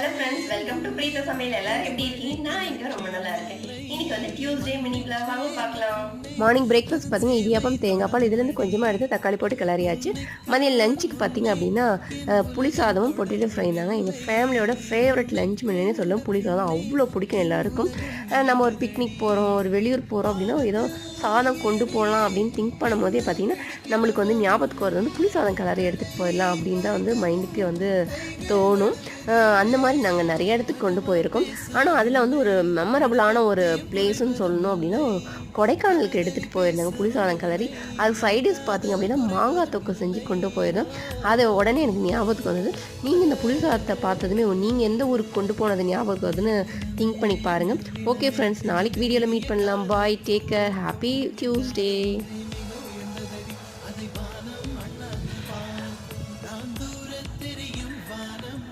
Hello friends, welcome to Preetha சமையல். எல்லாரும் எப்படி இருக்கீங்க? நான் இங்கே ரொம்ப நல்லா இருக்கேன். இன்னைக்கு வந்து டியூஸ்டே மினி vlog வாங்க பார்க்கலாம். மார்னிங் பிரேக்ஃபாஸ்ட் பார்த்தீங்கன்னா இடியாப்பம் தேங்காய் பால் இதுலேருந்து கொஞ்சமாக எடுத்து தக்காளி போட்டு கிளறியாச்சு. மதியம் லஞ்சுக்கு பார்த்தீங்க அப்படின்னா புளி சாதமும் பொட்டேட்டோ ஃப்ரை தாங்க எங்கள் ஃபேமிலியோட ஃபேவரட் லஞ்ச் மெனுன்னு சொல்லுவோம். புளி சாதம் அவ்வளோ பிடிக்கும் எல்லாருக்கும். நம்ம ஒரு பிக்னிக் போகிறோம், ஒரு வெளியூர் போகிறோம் அப்படின்னா ஏதோ சாதம் கொண்டு போகலாம் அப்படின்னு திங்க் பண்ணும் போதே பார்த்தீங்கன்னா நம்மளுக்கு வந்து ஞாபகத்துக்கு வரது வந்து புளி சாதம் கிளறி எடுத்துகிட்டு போயிடலாம் அப்படின்னு தான் வந்து மைண்டுக்கு வந்து தோணும். அந்த மாதிரி நாங்கள் நிறைய இடத்துக்கு கொண்டு போயிருக்கோம். ஆனால் அதில் வந்து ஒரு மெமரபுளான ஒரு பிளேஸ்ன்னு சொல்லணும் அப்படின்னா கொடைக்கானலுக்கு எடுத்துகிட்டு போயிருந்தாங்க புளி சாதம் கிளறி. அது ஃப்ரைடேஸ் பார்த்திங்க அப்படின்னா மாங்காய் தொக்கு செஞ்சு கொண்டு போயிருந்தோம். அது உடனே எனக்கு ஞாபகத்துக்கு வந்தது. நீங்கள் இந்த புளி சாதத்தை பார்த்ததுமே நீங்கள் எந்த ஊருக்கு கொண்டு போனது ஞாபகம் வருதுன்னு திங்க் பண்ணி பாருங்கள். ஓகே ஃப்ரெண்ட்ஸ், நாளைக்கு வீடியோவில் மீட் பண்ணலாம். பாய், டேக் கேர், ஹாப்பி டியூஸ்டே.